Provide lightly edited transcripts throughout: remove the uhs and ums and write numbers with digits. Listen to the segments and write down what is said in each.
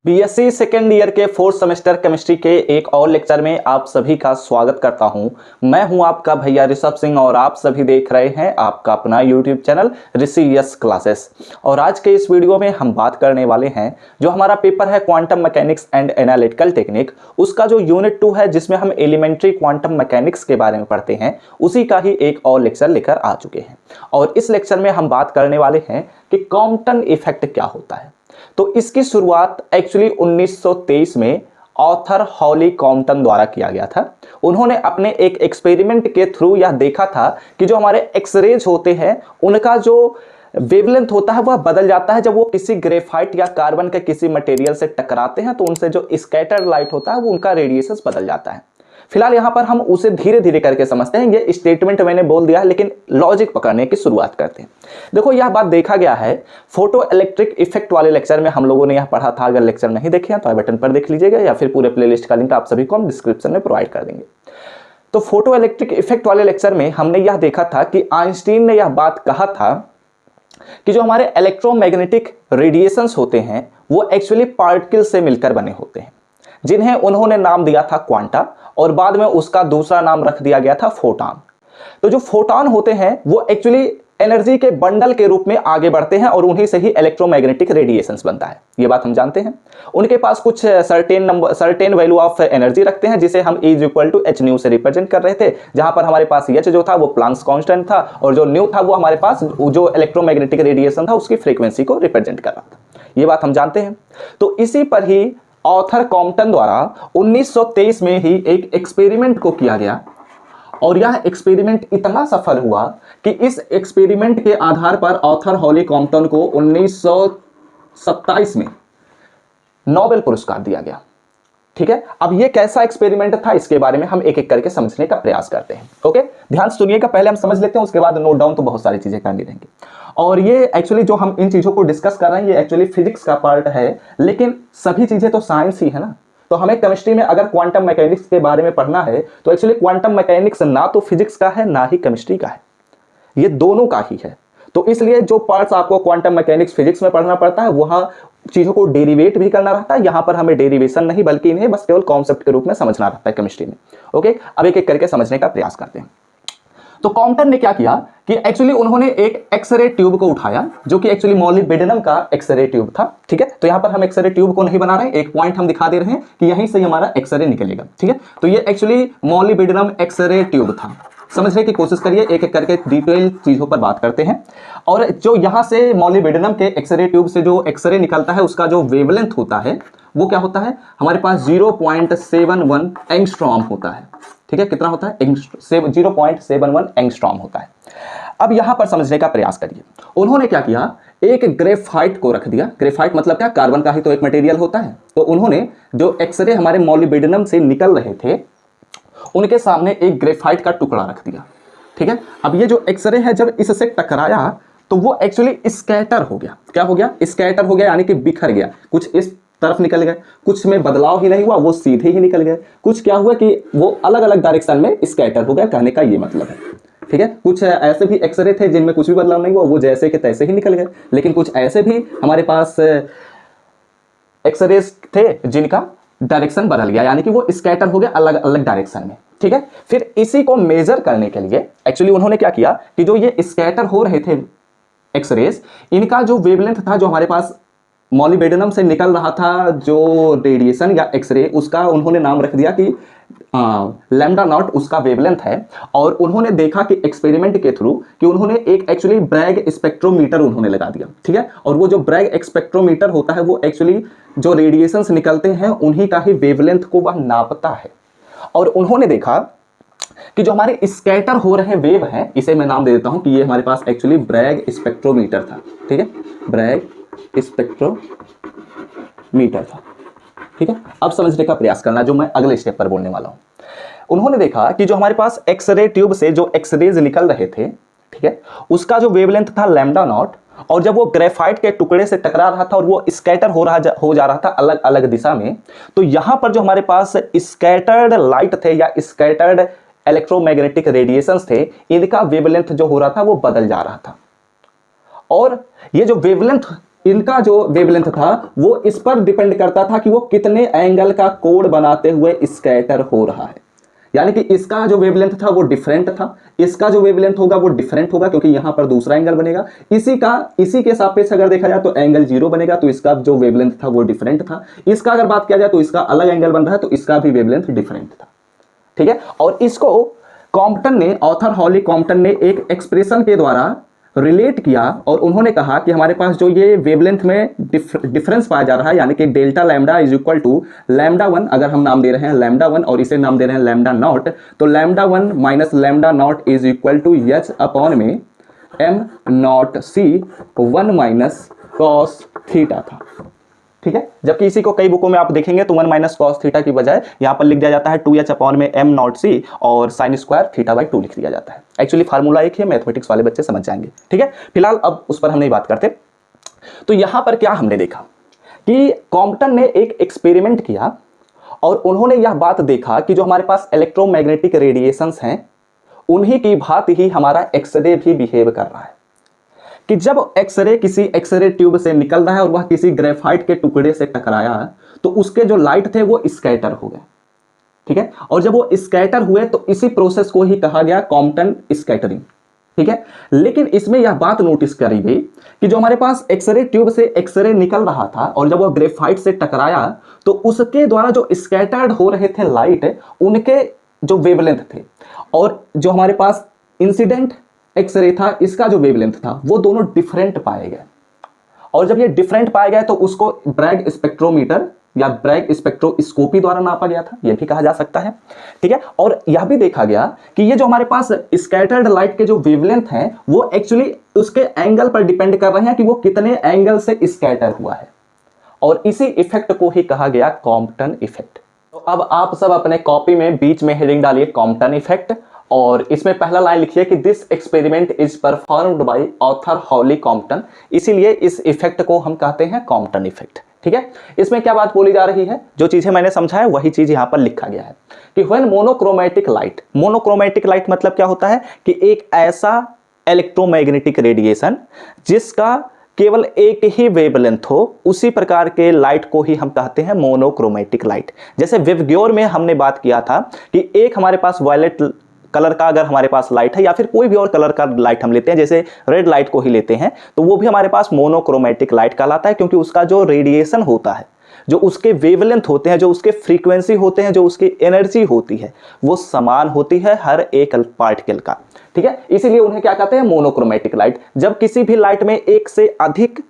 BSc second year के fourth semester chemistry के एक और लेक्चर में आप सभी का स्वागत करता हूं। मैं हूं आपका भैया ऋषभ सिंह और आप सभी देख रहे हैं आपका अपना यूट्यूब चैनल ऋषि यस क्लासेस। और आज के इस वीडियो में हम बात करने वाले हैं जो हमारा पेपर है quantum mechanics and analytical technique, उसका जो यूनिट 2 है जिसमें हम एलिमेंट्री क्वांटम मैकेनिक्स के बारे में पढ़ते हैं, उसी का ही एक और लेक्चर लेकर आ चुके हैं। और इस लेक्चर में हम बात करने वाले हैं कि कॉम्पटन इफेक्ट क्या होता है। तो इसकी शुरुआत एक्चुअली 1923 में ऑथर हॉली कॉम्पटन द्वारा किया गया था। उन्होंने अपने एक एक्सपेरिमेंट के थ्रू यह देखा था कि जो हमारे एक्सरेज होते हैं उनका जो वेवलेंथ होता है वह बदल जाता है जब वो किसी ग्रेफाइट या कार्बन के किसी मटेरियल से टकराते हैं, तो उनसे जो स्कैटर्ड लाइट होता है वो उनका रेडिएशन बदल जाता है। फिलहाल यहां पर हम उसे धीरे धीरे करके समझते हैं। ये स्टेटमेंट मैंने बोल दिया है लेकिन लॉजिक पकड़ने की शुरुआत करते हैं। देखो यह बात देखा गया है फोटो इलेक्ट्रिक इफेक्ट वाले लेक्चर में हम लोगों ने यह पढ़ा था। अगर लेक्चर नहीं देखे हैं तो आई बटन पर देख लीजिएगा या फिर पूरे प्लेलिस्ट का लिंक आप सभी को हम डिस्क्रिप्शन में प्रोवाइड कर देंगे। तो फोटो इलेक्ट्रिक इफेक्ट वाले लेक्चर में हमने यह देखा था कि आइंस्टीन ने यह बात कहा था कि जो हमारे इलेक्ट्रोमैग्नेटिक रेडिएशंस होते हैं वो एक्चुअली पार्टिकल से मिलकर बने होते हैं, जिन्हें उन्होंने नाम दिया था क्वांटा और बाद में उसका दूसरा नाम रख दिया गया था फोटॉन। तो जो फोटॉन होते हैं वो एक्चुअली एनर्जी के बंडल के रूप में आगे बढ़ते हैं और उन्हीं से ही इलेक्ट्रोमैग्नेटिक रेडिएशंस बनता है। ये बात हम जानते हैं। उनके पास कुछ सर्टेन वैल्यू ऑफ एनर्जी रखते हैं जिसे हम E = h से रिप्रेजेंट कर रहे थे, जहां पर हमारे पास H जो था वो प्लांक्स कांस्टेंट था और जो न्यू था वो हमारे पास जो इलेक्ट्रोमैग्नेटिक रेडिएशन था उसकी फ्रीक्वेंसी को रिप्रेजेंट कर रहा था। ये बात हम जानते हैं। तो इसी पर ही ऑथर कॉम्पटन द्वारा 1923 में ही एक एक्सपेरिमेंट को किया गया और यह एक्सपेरिमेंट इतना सफल हुआ कि इस एक्सपेरिमेंट के आधार पर ऑथर हॉली कॉम्पटन को 1927 में नोबेल पुरस्कार दिया गया। ठीक है, अब ये कैसा एक्सपेरिमेंट था इसके बारे में हम एक एक करके समझने का प्रयास करते हैं। ओके, ध्यान सुनिएगा, पहले हम समझ लेते हैं, उसके बाद नोट डाउन तो बहुत सारी चीजें करनी रहेंगी। और ये एक्चुअली जो हम इन चीजों को डिस्कस कर रहे हैं ये एक्चुअली फिजिक्स का पार्ट है, लेकिन सभी चीजें तो साइंस ही है ना। तो हमें केमिस्ट्री में अगर क्वांटम मैकेनिक्स के बारे में पढ़ना है तो एक्चुअली क्वांटम मैकेनिक्स ना तो फिजिक्स का है ना ही केमिस्ट्री का है, ये दोनों का ही है। तो इसलिए जो पार्ट्स आपको क्वांटम मैकेनिक्स फिजिक्स में पढ़ना पड़ता है वहां चीजों को डेरिवेट भी करना रहता है। यहां पर हमें डेरिवेशन नहीं बल्कि इन्हें बस केवल कॉन्सेप्ट के रूप में समझना रहता है केमिस्ट्री में। ओके, अब एक एक करके समझने का प्रयास करते हैं। तो कॉम्पटन ने क्या किया कि एक्चुअली उन्होंने एक एक्सरे ट्यूब को उठाया जो कि एक्चुअली मॉलिब्डेनम का एक्सरे ट्यूब था। ठीक है, तो यहां पर हम एक्सरे ट्यूब को नहीं बना रहे हैं, एक पॉइंट हम दिखा दे रहे हैं कि यहीं से हमारा एक्सरे निकलेगा। ठीक है, तो ये एक्चुअली मॉलिब्डेनम एक्सरे ट्यूब था। समझने की कोशिश करिए, एक एक करके डिटेल चीजों पर बात करते हैं। और जो यहां से मॉलिब्डेनम के एक्सरे ट्यूब से जो एक्सरे निकलता है उसका जो वेवलेंथ होता है वो क्या होता है, हमारे पास 0.71 एंगस्ट्रॉम होता है। ठीक है, कितना होता है, 0.71 एंगस्ट्रॉम होता है। अब यहां पर समझने का प्रयास करिए। उन्होंने क्या किया, एक ग्रेफाइट को रख दिया। ग्रेफाइट मतलब क्या, कार्बन का ही तो एक मटेरियल होता है। तो उन्होंने जो एक्सरे हमारे मॉलिब्डेनम से निकल रहे थे उनके सामने एक ग्रेफाइट का टुकड़ा रख दिया। ठीक है, अब ये जो एक्सरे है जब इससे टकराया तो वो एक्चुअली स्कैटर हो गया। क्या हो गया, स्कैटर हो गया, यानी कि बिखर गया। कुछ इस तरफ निकल गए, कुछ में बदलाव ही नहीं हुआ, वो सीधे ही निकल गए। कुछ क्या हुआ कि वो अलग अलग डायरेक्शन में स्कैटर हो गया, कहने का ये मतलब है। ठीक है, कुछ ऐसे भी एक्सरे थे जिनमें कुछ भी बदलाव नहीं हुआ, वो जैसे के तैसे ही निकल गए। लेकिन कुछ ऐसे भी हमारे पास एक्सरेज थे जिनका डायरेक्शन बदल गया, यानी कि वो स्कैटर हो गया अलग अलग डायरेक्शन में। ठीक है, फिर इसी को मेजर करने के लिए एक्चुअली उन्होंने क्या किया कि जो ये स्कैटर हो रहे थे एक्सरेज, इनका जो वेवलेंथ था, जो हमारे पास मॉलिब्डेनम से निकल रहा था जो रेडिएशन या एक्सरे, उसका उन्होंने नाम रख दिया कि लैम्डा नॉट उसका वेवलेंथ है। और उन्होंने देखा कि एक्सपेरिमेंट के थ्रू कि उन्होंने एक एक्चुअली ब्रैग स्पेक्ट्रोमीटर उन्होंने लगा दिया। ठीक है, और वो जो ब्रैग स्पेक्ट्रोमीटर होता है वो एक्चुअली जो रेडिएशंस निकलते हैं उन्हीं का ही वेवलेंथ को वह नापता है। और उन्होंने देखा कि जो हमारे स्कैटर हो रहे वेव हैं, इसे मैं नाम दे देता हूं कि ये हमारे पास एक्चुअली ब्रैग स्पेक्ट्रोमीटर था। ठीक है, ब्रैग स्पेक्ट्रोमीटर था। ठीक है, अब समझने का प्रयास करना जो मैं अगले स्टेप पर बोलने वाला हूं। उन्होंने देखा कि जो हमारे पास एक्सरे ट्यूब से जो एक्सरेज निकल रहे थे, ठीक है, उसका जो वेवलेंथ था लैम्डा नॉट, और जब वो ग्रेफाइट के टुकड़े से टकरा रहा था और वो स्कैटर हो जा रहा था अलग अलग दिशा में, तो यहां पर जो हमारे पास स्कैटर्ड लाइट थे या स्कैटर्ड इलेक्ट्रोमैग्नेटिक रेडिएशंस थे, इनका वेवलेंथ जो हो रहा था वो बदल जा रहा था। और ये जो वेवलेंथ इनका जो वेवलेंथ था वो इस पर डिपेंड करता था कि वो कितने एंगल का कोण बनाते हुए स्कैटर हो रहा है। यानी कि इसका जो वेवलेंथ था वो डिफरेंट था, इसका जो वेवलेंथ होगा वो डिफरेंट होगा क्योंकि यहां पर दूसरा एंगल बनेगा। इसी के सापेक्ष अगर देखा जाए तो एंगल 0 बनेगा, तो इसका जो वेवलेंथ था वो डिफरेंट था। इसका अगर बात किया जाए तो इसका अलग एंगल बन रहा है, तो इसका भी वेवलेंथ डिफरेंट था। ठीक है, और इसको कॉम्पटन ने, ऑथर हॉली कॉम्पटन ने एक एक्सप्रेशन के द्वारा रिलेट किया और उन्होंने कहा कि हमारे पास जो ये वेवलेंथ में डिफरेंस पाया जा रहा है, यानी कि delta lambda is equal to lambda 1, अगर हम नाम दे रहे हैं लैम्डा 1 और इसे नाम दे रहे हैं लैम्डा नॉट, तो lambda 1 minus lambda not is equal to H upon में am not C 1 minus cos theta था। ठीक है, जबकि इसी को कई बुकों में आप देखेंगे तो 1 माइनस कॉस थीटा की बजाय यहां पर लिख दिया जाता है 2h अपॉन में m नॉट सी और साइन स्क्वायर थीटा बाई 2 लिख दिया जाता है। एक्चुअली फार्मूला एक ही है, मैथमेटिक्स वाले बच्चे समझ जाएंगे। ठीक है, फिलहाल अब उस पर हम नहीं बात करते। तो यहां पर क्या हमने देखा कि कॉम्पटन ने एक एक्सपेरिमेंट किया और उन्होंने यह बात देखा कि जो हमारे पास इलेक्ट्रोमैग्नेटिक रेडिएशंस हैं उन्हीं की भांति ही हमारा एक्सरे भी बिहेव कर रहा है कि जब एक्सरे किसी एक्सरे ट्यूब से निकल रहा है और वह किसी ग्रेफाइट के टुकड़े से टकराया तो उसके जो लाइट थे वो स्कैटर हो गए। ठीक है, और जब वो स्कैटर हुए तो इसी प्रोसेस को ही कहा गया कॉम्पटन स्कैटरिंग। ठीक है, लेकिन इसमें यह बात नोटिस करी गई कि जो हमारे पास एक्सरे ट्यूब से एक्सरे निकल रहा था और जब वह ग्रेफाइट से टकराया तो उसके द्वारा जो स्कैटर्ड हो रहे थे लाइट, उनके जो वेवलेंथ थे और जो हमारे पास इंसिडेंट एक्सरे था इसका जो वेवलेंथ था वो दोनों डिफरेंट पाए गए। और जब ये डिफरेंट पाए गए तो उसको ब्रैग स्पेक्ट्रोमीटर या ब्रैग स्पेक्ट्रोस्कोपी द्वारा नापा गया था, यह भी कहा जा सकता है। ठीक है, और यह भी देखा गया कि ये जो हमारे पास स्कैटर्ड लाइट के जो वेवलेंथ हैं वो एक्चुअली उसके एंगल पर डिपेंड कर रहे हैं कि वो कितने एंगल से स्कैटर हुआ है, और इसी इफेक्ट को ही कहा गया कॉम्पटन इफेक्ट। तो अब आप सब अपने कॉपी में बीच में हेडिंग डालिए कॉम्पटन इफेक्ट और इसमें पहला लाइन लिखिए कि this experiment is performed by Arthur Holly Compton, इसीलिए इस इफेक्ट को हम कहते हैं कॉम्पटन इफेक्ट। ठीक है, इसमें क्या बात बोली जा रही है, जो चीजें मैंने समझा है वही चीज यहां पर लिखा गया है कि व्हेन मोनोक्रोमैटिक लाइट मतलब क्या होता है कि एक ऐसा इलेक्ट्रोमैग्नेटिक रेडिएशन जिसका केवल एक ही वेवलेंथ हो, उसी प्रकार के लाइट को ही हम कहते हैं मोनोक्रोमैटिक लाइट। जैसे विवग्योर में हमने बात किया था कि एक हमारे पास वायलेट कलर का अगर हमारे पास लाइट है या फिर कोई भी और कलर का लाइट हम लेते हैं, जैसे रेड लाइट को ही लेते हैं, तो वो भी हमारे पास मोनोक्रोमैटिक लाइट कहलाता है क्योंकि उसका जो रेडिएशन होता है, जो उसके वेवलेंथ होते हैं, जो उसके फ्रीक्वेंसी होते हैं, जो उसकी एनर्जी होती है वो समान होती है हर एक पार्टिकल का। ठीक है, इसीलिए उन्हें क्या कहते हैं मोनोक्रोमैटिक लाइट। जब किसी भी लाइट में एक से अधिक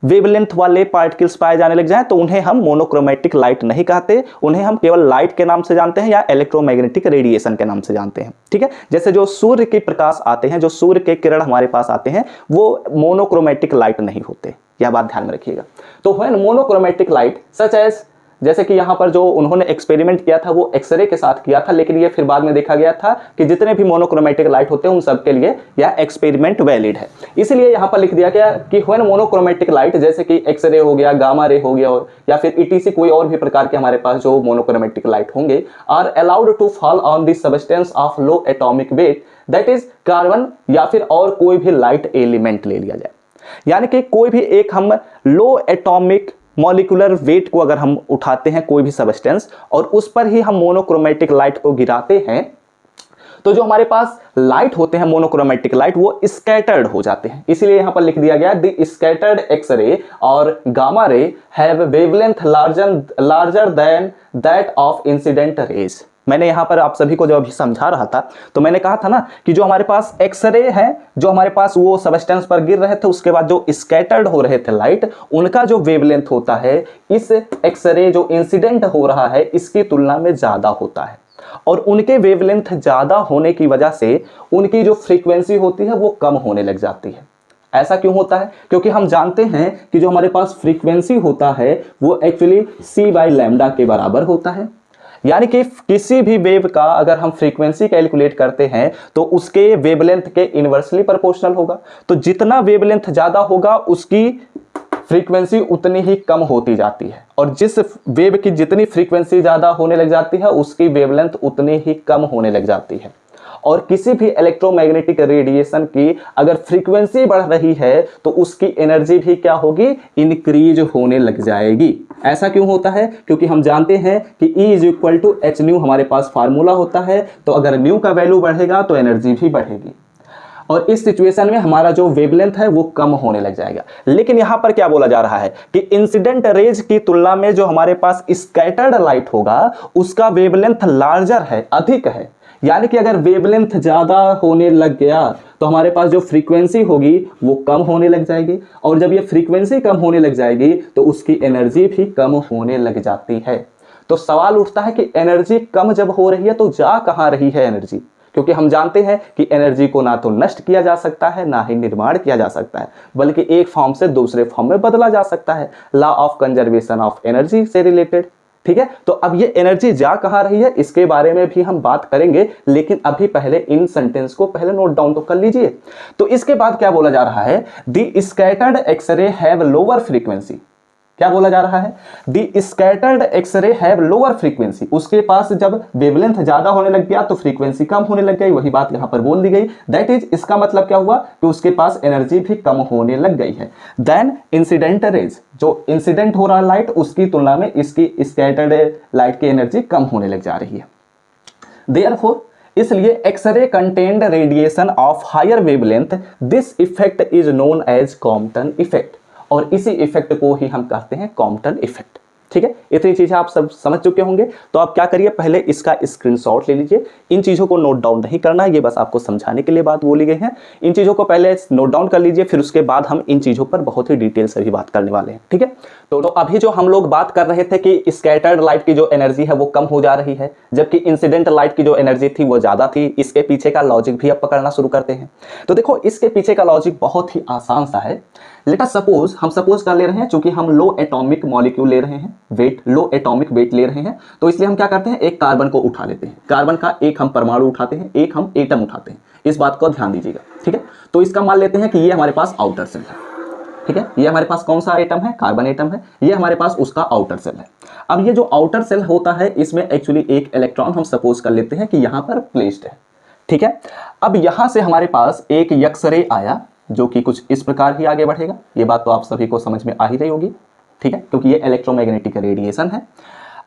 वेवलेंथ वाले पार्टिकल्स पाए जाने लग जाएं तो उन्हें हम मोनोक्रोमैटिक लाइट नहीं कहते, उन्हें हम केवल लाइट के नाम से जानते हैं या इलेक्ट्रोमैग्नेटिक रेडिएशन के नाम से जानते हैं। ठीक है, जैसे जो सूर्य के प्रकाश आते हैं, जो सूर्य के किरण हमारे पास आते हैं, वो मोनोक्रोमैटिक लाइट नहीं होते, यह बात ध्यान में रखिएगा। तो when monochromatic light such as, जैसे कि यहां पर जो उन्होंने एक्सपेरिमेंट किया था वो एक्सरे के साथ किया था, लेकिन ये फिर बाद में देखा गया था कि जितने भी मोनोक्रोमैटिक लाइट होते हैं उन सब के लिए यह एक्सपेरिमेंट वैलिड है। इसलिए यहां पर लिख दिया गया कि व्हेन मोनोक्रोमैटिक लाइट, जैसे कि एक्सरे हो गया, गामा रे हो गया या फिर ईटीसी कोई और भी प्रकार के हमारे पास जो मोनोक्रोमैटिक लाइट होंगे, are allowed to fall on the substance of low atomic weight, that is carbon या फिर और कोई भी लाइट एलिमेंट ले लिया जाए। यानी कि कोई भी एक हम लो एटॉमिक मॉलिक्यूलर वेट को अगर हम उठाते हैं कोई भी सबस्टेंस और उस पर ही हम मोनोक्रोमैटिक लाइट को गिराते हैं, तो जो हमारे पास लाइट होते हैं मोनोक्रोमैटिक लाइट वो स्कैटर्ड हो जाते हैं। इसीलिए यहां पर लिख दिया गया द स्कैटर्ड एक्सरे और gamma ray have wavelength larger than that of incident raise. मैंने यहां पर आप सभी को जब अभी समझा रहा था तो मैंने कहा था ना कि जो हमारे पास एक्सरे है, जो हमारे पास वो सबस्टेंस पर गिर रहे थे, उसके बाद जो स्कैटर्ड हो रहे थे लाइट, उनका जो वेवलेंथ होता है इस एक्सरे जो इंसिडेंट हो रहा है इसकी तुलना में ज्यादा होता है, और उनके वेवलेंथ ज्यादा होने की वजह से उनकी जो फ्रीक्वेंसी होती है वो कम होने लग जाती है। ऐसा क्यों होता है? क्योंकि हम जानते हैं कि जो हमारे पास फ्रीक्वेंसी होता है वो एक्चुअली c/λ के बराबर होता है। यानी कि किसी भी वेव का अगर हम फ्रीक्वेंसी कैलकुलेट करते हैं तो उसके वेवलेंथ के इनवर्सली प्रोपोर्शनल होगा। तो जितना वेवलेंथ ज्यादा होगा उसकी फ्रीक्वेंसी उतनी ही कम होती जाती है, और जिस वेव की जितनी फ्रीक्वेंसी ज्यादा होने लग जाती है उसकी वेवलेंथ उतनी ही कम होने लग जाती है। और किसी भी इलेक्ट्रोमैग्नेटिक रेडिएशन की अगर फ्रीक्वेंसी बढ़ रही है तो उसकी एनर्जी भी क्या होगी, इंक्रीज होने लग जाएगी। ऐसा क्यों होता है, क्योंकि हम जानते हैं कि E is equal to H nu हमारे पास फार्मूला होता है, तो अगर न्यू का वैल्यू बढ़ेगा तो एनर्जी भी बढ़ेगी और इस सिचुएशन में हमारा जो वेवलेंथ है वो कम होने लग जाएगा। लेकिन यहां पर क्या बोला जा रहा है कि इंसिडेंट रेज की तुलना में जो हमारे पास स्कैटर्ड लाइट होगा उसका वेवलेंथ लार्जर है, अधिक है। यानी कि अगर वेवलेंथ ज्यादा होने लग गया तो हमारे पास जो फ्रीक्वेंसी होगी वो कम होने लग जाएगी और जब ये फ्रीक्वेंसी कम होने लग जाएगी तो उसकी एनर्जी भी कम होने लग जाती है। तो सवाल उठता है कि एनर्जी कम जब हो रही है तो जा कहां रही है एनर्जी, क्योंकि हम जानते हैं कि एनर्जी को ना तो नष्ट किया जा सकता है ना ही निर्माण किया जा सकता है, बल्कि एक फॉर्म से दूसरे फॉर्म में बदला जा सकता है, law of conservation of energy से रिलेटेड। ठीक है, तो अब ये एनर्जी जा कहां रही है इसके बारे में भी हम बात करेंगे, लेकिन अभी पहले इन सेंटेंस को पहले नोट डाउन तो कर लीजिए। तो इसके बाद क्या बोला जा रहा है, the scattered X-ray have lower frequency. क्या बोला जा रहा है, the scattered X-ray have lower frequency. उसके पास जब वेवलेंथ ज्यादा होने लग गया तो फ्रीक्वेंसी कम होने लग गई, वही बात यहां पर बोल दी गई। दैट इज, इसका मतलब क्या हुआ कि उसके पास एनर्जी भी कम होने लग गई है। देन इंसिडेंट रेज, जो इंसिडेंट हो रहा लाइट उसकी तुलना में इसकी स्कैटर्ड लाइट की एनर्जी कम होने लग जा रही है। देयरफॉर, इसलिए X-ray contained radiation of higher wavelength, this effect is known as Compton effect, और इसी इफेक्ट को ही हम कहते हैं कॉम्पटन इफेक्ट। ठीक है, इतनी चीजें आप सब समझ चुके होंगे। तो आप क्या करिए, पहले इसका स्क्रीनशॉट ले लीजिए। इन चीजों को नोट डाउन नहीं करना, ये बस आपको समझाने के लिए बात बोली गई है। इन चीजों को पहले नोट डाउन कर लीजिए, फिर उसके बाद हम इन चीजों पर बहुत ही डिटेल से भी बात करने वाले हैं। ठीक है, तो अभी जो हम लोग बात कर रहे थे कि स्कैटर्ड लाइट की जो एनर्जी है वो कम हो जा रही है, जबकि इंसिडेंट लाइट की जो एनर्जी थी वो ज्यादा थी। इसके पीछे का लॉजिक भी अब पकड़ना शुरू करते हैं। तो देखो, इसके पीछे का लॉजिक बहुत ही आसान सा है। लेट अस सपोज, हम सपोज कर ले रहे हैं, चूंकि हम लो एटॉमिक मॉलिक्यूल ले रहे हैं, वेट, लो एटॉमिक वेट ले रहे हैं, तो इसलिए हम क्या करते हैं, एक कार्बन को उठा लेते हैं। कार्बन का एक हम परमाणु उठाते हैं, एक हम एटम उठाते हैं। इस बात को ध्यान दीजिएगा। ठीक है, तो इसका मान लेते हैं कि ये हमारे पास आउटर सेल है। ठीक है, ये हमारे पास कौन सा एटम है, कार्बन एटम है। ये हमारे पास उसका आउटर सेल है। अब ये जो आउटर सेल होता है इसमें एक्चुअली एक इलेक्ट्रॉन हम सपोज कर लेते हैं कि यहां पर प्लेस्ड है। ठीक है, अब यहां से हमारे पास एक एक्स-रे आया जो कि कुछ इस प्रकार ही आगे बढ़ेगा। ये बात तो आप सभी को समझ में आ ही रही होगी। ठीक है, क्योंकि ये इलेक्ट्रोमैग्नेटिक रेडिएशन है।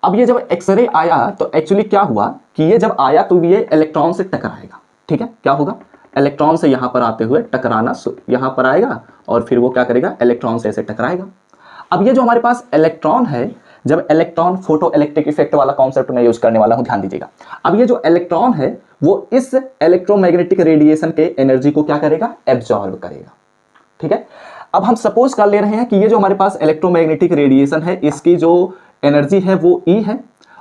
अब ये जब एक्सरे आया तो एक्चुअली क्या हुआ कि ये जब आया तो ये इलेक्ट्रॉन से टकराएगा। ठीक है, क्या होगा, इलेक्ट्रॉन से यहां पर आते हुए टकराना यहां पर आएगा और फिर वो क्या करेगा, इलेक्ट्रॉन से ऐसे टकराएगा। अब ये जो हमारे पास इलेक्ट्रॉन है, जब इलेक्ट्रॉन, फोटो इलेक्ट्रिक इफेक्ट वाला कॉन्सेप्ट मैं यूज करने वाला हूं, ध्यान दीजिएगा। अब ये जो इलेक्ट्रॉन है वो इस इलेक्ट्रोमैग्नेटिक रेडिएशन के एनर्जी को क्या करेगा, एब्जॉर्ब करेगा। ठीक है, अब हम सपोज कर ले रहे हैं कि ये जो हमारे पास इलेक्ट्रोमैग्नेटिक रेडिएशन है इसकी जो एनर्जी है वो E है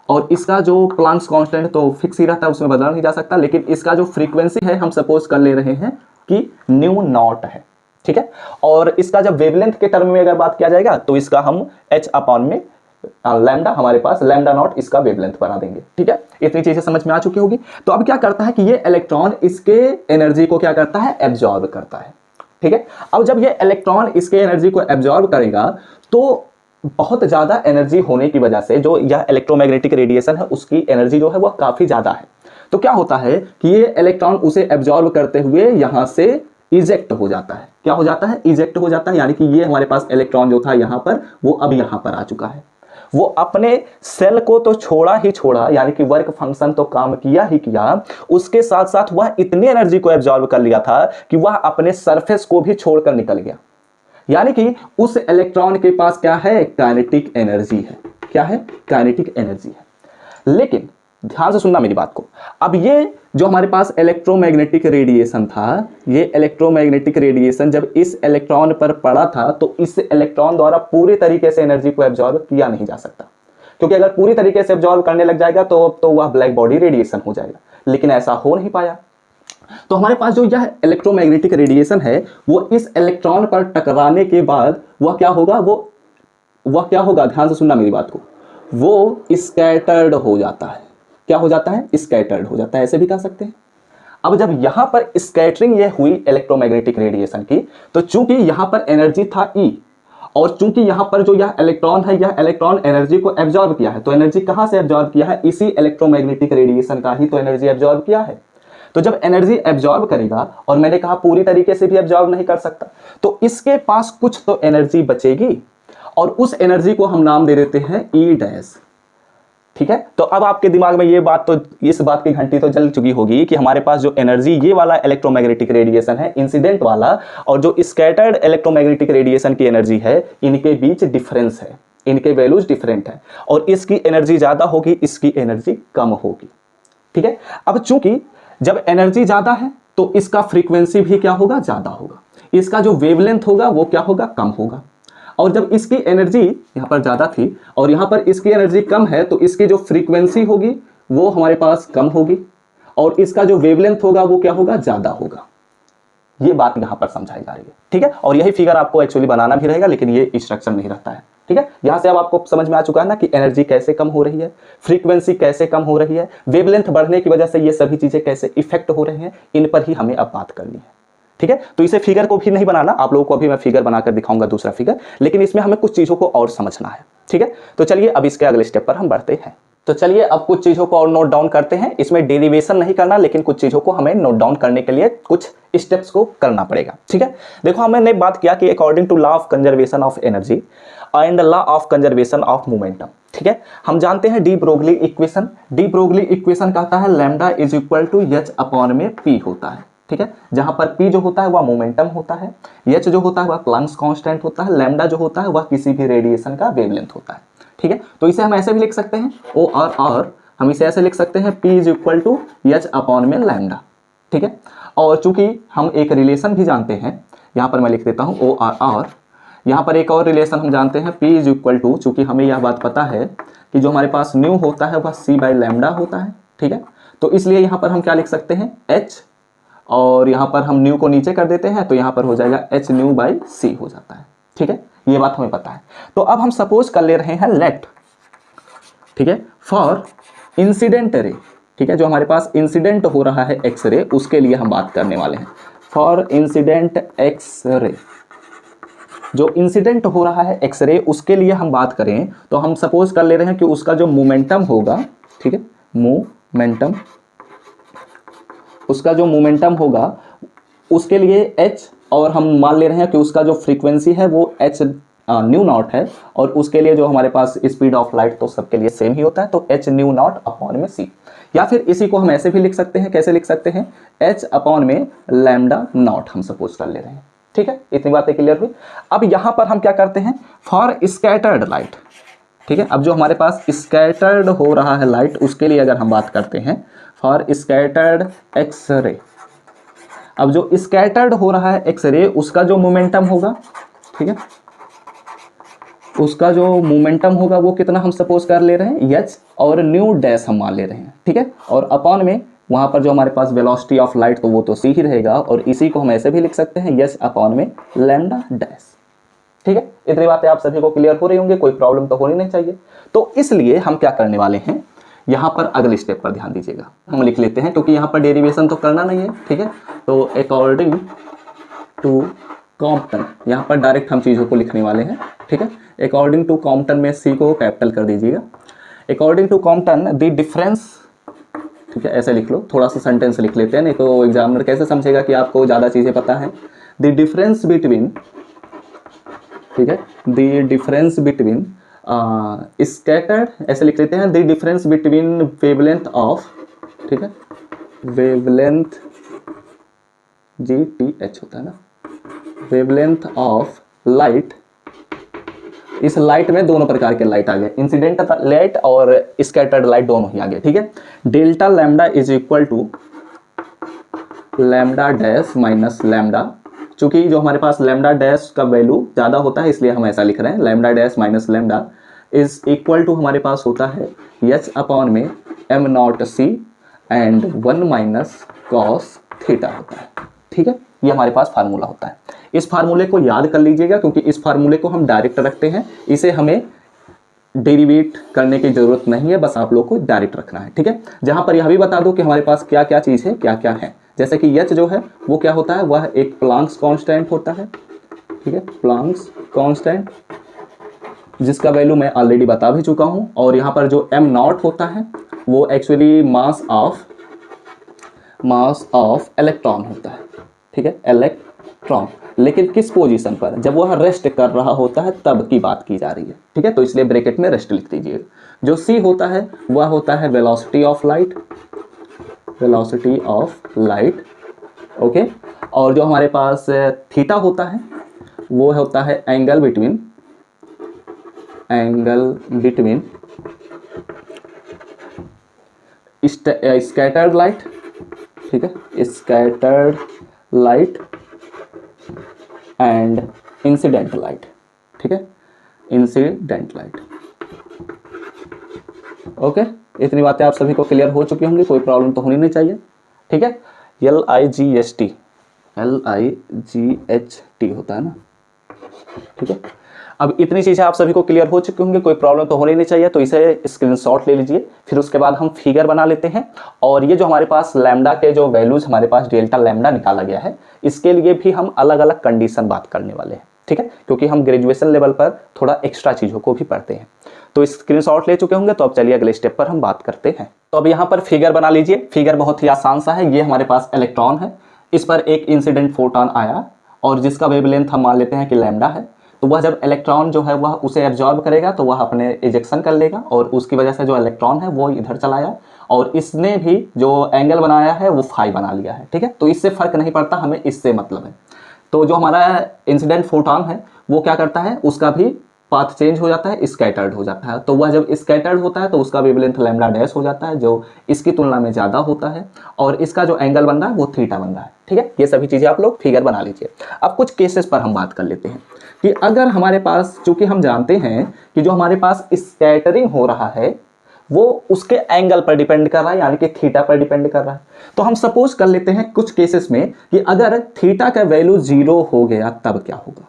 और इसका जो प्लांक्स कांस्टेंट तो फिक्स ही रहता है, उसमें बदला नहीं जा सकता, लेकिन इसका जो फ्रीक्वेंसी है हम सपोज कर ले रहे हैं कि न्यू नॉट है। ठीक है, और इसका जब वेवलेंथ के टर्म में अगर बात किया जाएगा तो इसका हम H अपॉन में लैम्डा, हमारे पास लैम्डा नॉट इसका वेवलेंथ बना देंगे। ठीक है, इतनी चीजें समझ में आ चुकी होगी। तो अब क्या करता है कि ये इलेक्ट्रॉन इसके एनर्जी को क्या करता है, एब्जॉर्ब करता है। ठीक है, अब जब ये इलेक्ट्रॉन इसके एनर्जी को एब्जॉर्ब करेगा तो बहुत ज्यादा एनर्जी होने की वजह से जो यह इलेक्ट्रोमैग्नेटिक रेडिएशन है उसकी एनर्जी जो है वह काफी ज्यादा है। तो क्या होता है कि ये इलेक्ट्रॉन उसे एब्जॉर्ब करते हुए यहां से इजेक्ट हो जाता है। क्या हो जाता है, इजेक्ट हो जाता है। यानी कि ये हमारे पास इलेक्ट्रॉन जो था यहां पर, वो अब यहां पर आ चुका है। वो अपने सेल को तो छोड़ा ही छोड़ा, यानी कि वर्क फंक्शन तो काम किया ही किया, उसके साथ साथ वह इतनी एनर्जी को एब्जॉर्ब कर लिया था कि वह अपने सरफेस को भी छोड़कर निकल गया। यानी कि उस इलेक्ट्रॉन के पास क्या है, काइनेटिक एनर्जी है। क्या है, काइनेटिक एनर्जी है। लेकिन ध्यान से सुनना मेरी बात को, अब ये जो हमारे पास इलेक्ट्रोमैग्नेटिक रेडिएशन था, ये इलेक्ट्रोमैग्नेटिक रेडिएशन जब इस इलेक्ट्रॉन पर पड़ा था तो इस इलेक्ट्रॉन द्वारा पूरी तरीके से एनर्जी को एब्जॉर्ब किया नहीं जा सकता, क्योंकि अगर पूरी तरीके से एब्जॉर्ब करने लग जाएगा तो वह ब्लैक बॉडी रेडिएशन हो जाएगा। लेकिन ऐसा हो नहीं पाया। तो हमारे पास जो यह इलेक्ट्रोमैग्नेटिक रेडिएशन है वो इस इलेक्ट्रॉन पर टकराने के बाद वह क्या होगा, वह क्या होगा, ध्यान से सुनना मेरी बात को, वो स्कैटर्ड हो जाता है। क्या हो जाता है, स्कैटर्ड हो जाता है, ऐसे भी कह सकते हैं। अब जब यहां पर स्कैटरिंग ये हुई इलेक्ट्रोमैग्नेटिक रेडिएशन की, तो चूंकि यहां पर एनर्जी था E और चूंकि यहां पर जो यह इलेक्ट्रॉन है, यह इलेक्ट्रॉन एनर्जी को एब्जॉर्ब किया है, तो एनर्जी कहां से एब्जॉर्ब किया है, इसी इलेक्ट्रोमैग्नेटिक रेडिएशन का ही तो एनर्जी एब्जॉर्ब किया है। तो जब एनर्जी एब्जॉर्ब करेगा, और मैंने कहा पूरी तरीके से भी एब्जॉर्ब नहीं कर सकता, तो इसके पास कुछ तो एनर्जी बचेगी और उस एनर्जी को हम नाम दे देते हैं ई डैश। ठीक है, तो अब आपके दिमाग में ये बात, तो इस बात की घंटी तो जल चुकी होगी कि हमारे पास जो एनर्जी ये वाला इलेक्ट्रोमैग्नेटिक रेडिएशन है इंसिडेंट वाला, और जो स्कैटर्ड इलेक्ट्रोमैग्नेटिक रेडिएशन की एनर्जी है, इनके बीच डिफरेंस है, इनके वैल्यूज डिफरेंट है, और इसकी एनर्जी ज्यादा होगी, इसकी एनर्जी कम होगी। ठीक है, अब चूंकि जब एनर्जी ज्यादा है तो इसका फ्रीक्वेंसी भी क्या होगा, ज्यादा होगा, इसका जो वेवलेंथ होगा वो क्या होगा, कम होगा। और जब इसकी एनर्जी यहां पर ज्यादा थी और यहां पर इसकी एनर्जी कम है, तो इसकी जो फ्रीक्वेंसी होगी वो हमारे पास कम होगी, और इसका जो वेवलेंथ होगा वो क्या होगा, ज्यादा होगा। ये बात यहां पर समझाई जा रही है। ठीक है, और यही फिगर आपको एक्चुअली बनाना भी रहेगा, लेकिन ये इंस्ट्रक्शन नहीं रहता है। ठीक है, यहां से अब आपको समझ में आ चुका है ना कि एनर्जी कैसे कम हो रही है, फ्रीक्वेंसी कैसे कम हो रही है, वेवलेंथ बढ़ने की वजह से ये सभी चीजें कैसे इफेक्ट हो रही हैं, इन पर ही हमें अब बात करनी है। ठीक है, तो इसे फिगर को भी नहीं बनाना, आप लोगों को अभी मैं फिगर बनाकर दिखाऊंगा दूसरा फिगर, लेकिन इसमें हमें कुछ चीजों को और समझना है। ठीक है, तो चलिए अब इसके अगले स्टेप पर हम बढ़ते हैं। तो चलिए अब कुछ चीजों को और नोट डाउन करते हैं। इसमें डेरिवेशन नहीं करना, लेकिन कुछ चीजों को हमें नोट डाउन करने के लिए कुछ स्टेप्स को करना पड़ेगा। ठीक है, देखो हमने बात किया कि according to law of conservation of energy and law of conservation of momentum. ठीक है, हम जानते हैं de Broglie equation. De Broglie equation कहता है lambda is equal to H upon में पी होता है। ठीक है, जहां पर P जो होता है वह मोमेंटम होता है, H जो होता है वह प्लैंक्स कांस्टेंट होता है, लैम्डा जो होता है वह किसी भी रेडिएशन का वेवलेंथ होता है। ठीक है, तो इसे हम ऐसे भी लिख सकते हैं ओ आर, हम इसे ऐसे लिख सकते हैं P is equal to H upon में लैम्डा। ठीक है, और चूंकि हम एक रिलेशन भी जानते हैं, यहां पर मैं लिख देता हूं ओ आर, यहां पर एक और रिलेशन हम जानते हैं P इज इक्वल टू, चूंकि हमें यह बात पता है कि जो हमारे पास न्यू होता है वह C बाई लैम्डा होता है। ठीक है, तो इसलिए यहां पर हम क्या लिख सकते हैं, H, और यहां पर हम न्यू को नीचे कर देते हैं, तो यहां पर हो जाएगा एच न्यू बाई सी हो जाता है। ठीक है, ये बात हमें पता है। तो अब हम सपोज कर ले रहे हैं लेट, ठीक है, फॉर इंसिडेंट रे। ठीक है, जो हमारे पास इंसिडेंट हो रहा है एक्स रे, उसके लिए हम बात करने वाले हैं। फॉर इंसिडेंट एक्स रे, जो इंसिडेंट हो रहा है एक्स रे, उसके लिए हम बात करें तो हम सपोज कर ले रहे हैं कि उसका जो मोमेंटम होगा, ठीक है, मोमेंटम, उसका जो मोमेंटम होगा उसके लिए h, और हम मान ले रहे हैं कि उसका जो फ्रीक्वेंसी है वो h न्यू नॉट है, और उसके लिए जो हमारे पास स्पीड ऑफ लाइट तो सबके लिए सेम ही होता है, तो h न्यू नॉट अपॉन में c। या फिर इसी को हम ऐसे भी लिख सकते हैं, कैसे लिख सकते हैं, h अपॉन में लैम्डा नॉट हम सपोज कर ले रहे हैं। ठीक है, इतनी बातें क्लियर हुई। अब यहां पर हम क्या करते हैं, फॉर स्कैटर्ड लाइट। ठीक है, अब जो हमारे पास स्कैटर्ड हो रहा है लाइट, उसके लिए अगर हम बात करते हैं फॉर स्कैटर्ड एक्स रे, अब जो स्कैटर्ड हो रहा है एक्स रे, उसका जो मोमेंटम होगा, ठीक है, उसका जो मोमेंटम होगा वो कितना हम सपोज कर ले रहे हैं, एच, और न्यू डैश हम मान ले रहे हैं। ठीक है, और अपॉन में वहां पर जो हमारे पास वेलोसिटी ऑफ लाइट तो वो तो सी ही रहेगा, और इसी को हम ऐसे भी लिख सकते हैं, एच अपॉन में लैम्डा डैश। ठीक है, इतनी बातें आप सभी को क्लियर हो रही होंगी, कोई प्रॉब्लम तो होनी नहीं चाहिए। तो इसलिए हम क्या करने वाले हैं, यहां पर अगले स्टेप पर ध्यान दीजिएगा, हम लिख लेते हैं, क्योंकि यहां पर डेरिवेशन तो करना नहीं है। ठीक है, तो अकॉर्डिंग टू कॉम्पटन, यहां पर डायरेक्ट हम चीज़ों को लिखने वाले हैं। ठीक है, अकॉर्डिंग टू कॉम्पटन में सी को कैपिटल कर दीजिएगा। According to Compton the difference, ठीक है, ऐसे लिख लो, थोड़ा सा सेंटेंस लिख लेते हैं, नहीं तो एग्जामिनर कैसे समझेगा कि आपको ज़्यादा चीज़ें पता है। द डिफरेंस बिटवीन, ठीक है, द डिफरेंस बिटवीन स्कैटर्ड, ऐसे लिख लेते हैं, the difference between wavelength of, ठीक है, वेवलेंथ GTH होता है ना, वेवलेंथ ऑफ लाइट। इस लाइट में दोनों प्रकार के लाइट आ गए, इंसिडेंट लाइट और स्कैटर्ड लाइट दोनों ही आ गए। ठीक है, delta lambda is equal to lambda dash minus lambda, चूंकि जो हमारे पास लैम्डा डैश का वैल्यू ज़्यादा होता है इसलिए हम ऐसा लिख रहे हैं, lambda dash minus lambda is equal to हमारे पास होता है एच अपॉन में am not c and 1 minus cos theta होता है। ठीक है, ये हमारे पास फार्मूला होता है। इस फार्मूले को याद कर लीजिएगा, क्योंकि इस फार्मूले को हम डायरेक्ट रखते हैं, इसे हमें डेरिवेट करने की जरूरत नहीं है, बस आप लोग को डायरेक्ट रखना है। ठीक है, जहां पर यह भी बता दो कि हमारे पास क्या क्या चीज़ है, क्या क्या है, जैसे कि एच जो है वो क्या होता है, वह एक प्लांक्स कांस्टेंट होता है। ठीक है, प्लांक्स कांस्टेंट, जिसका वैल्यू मैं ऑलरेडी बता भी चुका हूं, और यहाँ पर जो एम नॉट होता है वो actually mass of mass of electron होता है, ठीक है, इलेक्ट्रॉन। लेकिन किस पोजीशन पर, जब वह रेस्ट कर रहा होता है तब की बात की जा रही है, ठीक है, तो इसलिए ब्रैकेट में रेस्ट लिख दीजिए। जो c होता है वह होता है velocity of light, velocity of light, okay. और जो हमारे पास थीटा होता है वो होता है एंगल बिटवीन स्कैटर्ड लाइट, ठीक है, scattered light and incident light, ठीक है, इंसिडेंट लाइट, ओके। इतनी बातें आप सभी को क्लियर हो चुकी होंगी, कोई प्रॉब्लम तो होनी नहीं चाहिए, ठीक है। LIGHT होता है ना, ठीक है। अब इतनी चीज़ें आप सभी को क्लियर हो चुकी होंगी, कोई प्रॉब्लम तो होनी नहीं चाहिए, तो इसे स्क्रीनशॉट ले लीजिए। फिर उसके बाद हम फिगर बना लेते हैं। और ये जो हमारे पास लैम्डा के जो वैल्यूज हमारे पास डेल्टा लैम्डा निकाला गया है, इसके लिए भी हम अलग अलग कंडीशन बात करने वाले हैं, ठीक है, क्योंकि हम ग्रेजुएशन लेवल पर थोड़ा एक्स्ट्रा चीज़ों को भी पढ़ते हैं। तो स्क्रीनशॉट ले चुके होंगे, तो अब चलिए अगले स्टेप पर हम बात करते हैं। तो अब यहाँ पर फिगर बना लीजिए। फिगर बहुत ही आसान सा है। ये हमारे पास इलेक्ट्रॉन है, इस पर एक इंसिडेंट फोटोन आया और जिसका वेवलेंथ हम मान लेते हैं कि लैम्डा है। तो वह जब इलेक्ट्रॉन जो है वह उसे एब्जॉर्ब करेगा तो वह अपने इजेक्शन कर लेगा और उसकी वजह से जो इलेक्ट्रॉन है वो इधर चला आया और इसने भी जो एंगल बनाया है वो फाई बना लिया है, ठीक है। तो इससे फर्क नहीं पड़ता, हमें इससे मतलब है। तो जो हमारा इंसिडेंट फोटोन है वो क्या करता है, उसका भी पाथ चेंज हो जाता है, स्कैटर्ड हो जाता है। तो वह जब स्कैटर्ड होता है तो उसका वेवलेंथ लैम्डा डैश हो जाता है, जो इसकी तुलना में ज़्यादा होता है, और इसका जो एंगल बन रहा है वो थीटा बन रहा है, ठीक है। ये सभी चीज़ें आप लोग फिगर बना लीजिए। अब कुछ केसेस पर हम बात कर लेते हैं कि अगर हमारे पास, चूंकि हम जानते हैं कि जो हमारे पास स्कैटरिंग हो रहा है वो उसके एंगल पर डिपेंड कर रहा है, यानी कि थीटा पर डिपेंड कर रहा है। तो हम सपोज कर लेते हैं कुछ केसेस में कि अगर थीटा का वैल्यू 0 हो गया तब क्या होगा,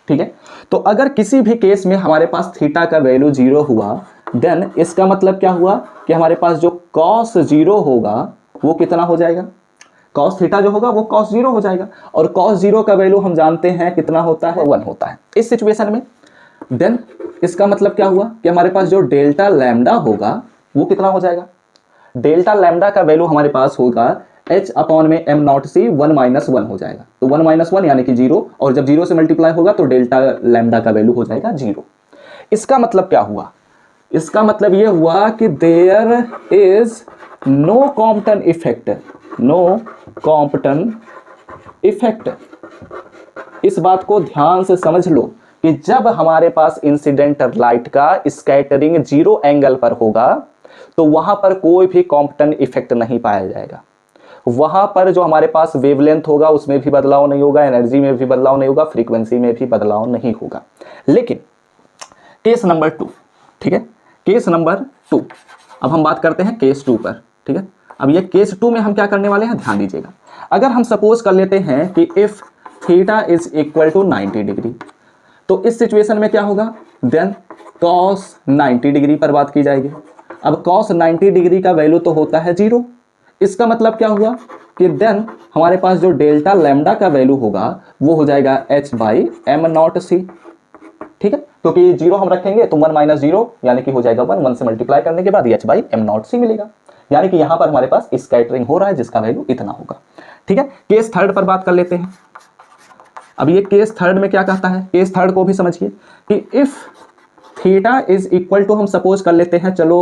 ठीक है। तो अगर किसी भी केस में हमारे पास थीटा का वैल्यू 0 हुआ, देन इसका मतलब क्या हुआ कि हमारे पास जो cos 0 होगा वो कितना हो जाएगा, cos थीटा जो होगा वो cos 0 हो जाएगा। और cos 0 का वैल्यू हम जानते हैं कितना होता है, 1 होता है इस सिचुएशन में। देन इसका मतलब क्या हुआ कि हमारे पास जो डेल्टा लैम्डा होगा वो कितना हो जाएगा, डेल्टा लैम्डा का वैल्यू हमारे पास होगा h अपॉन में m नॉट c 1 - 1 हो जाएगा। तो 1 - 1 यानी कि 0, और जब 0 से मल्टीप्लाई होगा तो डेल्टा लैम्डा का वैल्यू हो जाएगा 0। इसका मतलब क्या हुआ, इसका मतलब ये हुआ कि there is no Compton effect, no Compton effect. इस बात को ध्यान से समझ लो कि जब हमारे पास इंसिडेंट लाइट का स्कैटरिंग 0 एंगल पर होगा तो वहां पर कोई भी कॉम्पटन इफेक्ट नहीं पाया जाएगा। वहां पर जो हमारे पास वेवलेंथ होगा उसमें भी बदलाव नहीं होगा, एनर्जी में भी बदलाव नहीं होगा, फ्रीक्वेंसी में भी बदलाव नहीं होगा। लेकिन केस नंबर 2, ठीक है, केस नंबर 2, अब हम बात करते हैं केस 2 पर, ठीक है। अब ये केस 2 में हम क्या करने वाले हैं, ध्यान दीजिएगा। अगर हम सपोज कर लेते हैं कि if theta is equal to 90 degree, तो इस सिचुएशन में क्या होगा, देन cos 90 डिग्री पर बात की जाएगी। अब cos 90 डिग्री का वैल्यू तो होता है 0। इसका मतलब क्या हुआ कि देन हमारे पास जो डेल्टा लैम्डा का वैल्यू होगा वो हो जाएगा h/m नॉट c, ठीक है, क्योंकि 0 हम रखेंगे तो 1 - 0 यानी कि हो जाएगा 1, 1 से मल्टीप्लाई करने के बाद h/m नॉट c मिलेगा, यानी कि यहां पर हमारे पास स्कैटरिंग हो रहा है जिसका वैल्यू इतना होगा, ठीक है। केस थर्ड पर बात कर लेते हैं। अब ये केस थर्ड में क्या कहता है, केस थर्ड को भी समझिए कि if theta is equal to, हम सपोज कर लेते हैं, चलो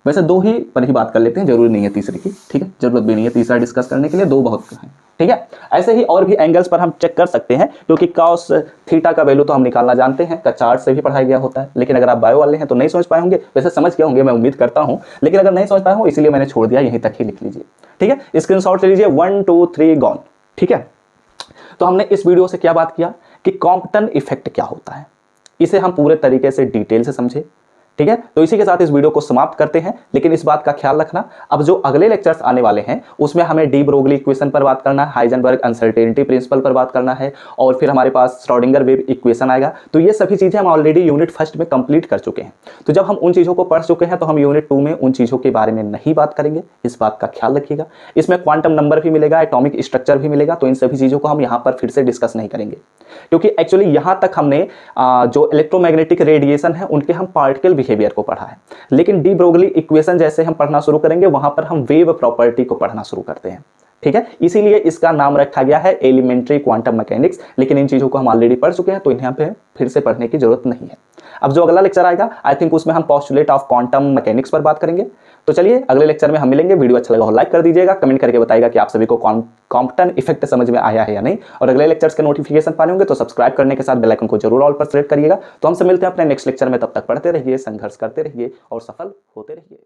वैसे 2 ही पर ही बात कर लेते हैं, जरूरी नहीं है तीसरे की, ठीक है, जरूरत भी नहीं है तीसरा डिस्कस करने के लिए, 2 बहुत है, ठीक है। ऐसे ही और भी एंगल्स पर हम चेक कर सकते हैं, क्योंकि cos थीटा का वैल्यू तो हम निकालना जानते हैं, का चार्ट से भी पढ़ाया गया होता है। लेकिन अगर आप बायो वाले हैं तो नहीं समझ पाए होंगे, वैसे समझ गए होंगे मैं उम्मीद करता हूं, लेकिन अगर नहीं समझ पाए हो इसलिए मैंने छोड़ दिया, यहीं तक ही लिख लीजिए, ठीक है। स्क्रीनशॉट ले लीजिए, 1 2 3 गॉन, ठीक है। तो हमने इस वीडियो से क्या बात किया कि कॉम्पटन इफेक्ट क्या होता है, इसे हम पूरे तरीके से डिटेल से समझे, ठीक है। तो इसी के साथ इस वीडियो को समाप्त करते हैं। लेकिन इस बात का ख्याल रखना, अब जो अगले लेक्चर्स आने वाले हैं उसमें हमें डी ब्रोगली इक्वेशन पर बात करना है, हाइजेनबर्ग अनसर्टेनिटी प्रिंसिपल पर बात करना है, और फिर हमारे पास श्रोडिंगर वेव इक्वेशन आएगा। तो ये सभी चीजें हम ऑलरेडी यूनिट फर्स्ट में कंप्लीट कर चुके हैं। तो जब हम उन चीजों को पढ़ चुके हैं तो हम यूनिट 2 में उन चीजों के बारे में नहीं बात करेंगे, इस बात का ख्याल रखिएगा। इसमें क्वांटम नंबर भी मिलेगा, एटॉमिक स्ट्रक्चर भी मिलेगा, तो इन सभी चीजों को हम यहाँ पर फिर से डिस्कस नहीं करेंगे, क्योंकि एक्चुअली यहां तक हमने जो इलेक्ट्रोमैग्नेटिक रेडिएशन है उनके हम पार्टिकल बिहेवियर को पढ़ा है। लेकिन डी ब्रोगली इक्वेशन जैसे हम पढ़ना शुरू करेंगे वहां पर हम वेव प्रॉपर्टी को पढ़ना शुरू करते हैं, ठीक है, इसीलिए इसका नाम रखा गया है एलिमेंट्री क्वांटम मैकेनिक्स। लेकिन इन चीजों को हम ऑलरेडी पढ़ चुके हैं, तो इन्हें पे फिर से पढ़ने की जरूरत नहीं है। अब जो अगला लेक्चर आएगा, आई थिंक उसमें हम पोस्टुलेट ऑफ क्वांटम मैकेनिक्स पर बात करेंगे। तो चलिए अगले लेक्चर में हम मिलेंगे। वीडियो अच्छा लगा हो लाइक कर दीजिएगा, कमेंट करके बताइएगा कि आप सभी को कॉम्पटन इफेक्ट समझ में आया है या नहीं। और अगले लेक्चर्स के नोटिफिकेशन पाने होंगे तो सब्सक्राइब करने के साथ बेल आइकन को जरूर ऑल पर सेलेक्ट करिएगा। तो हमसे मिलते हैं अपने नेक्स्ट लेक्चर में, तब तक पढ़ते रहिए, संघर्ष करते रहिए और सफल होते रहिए।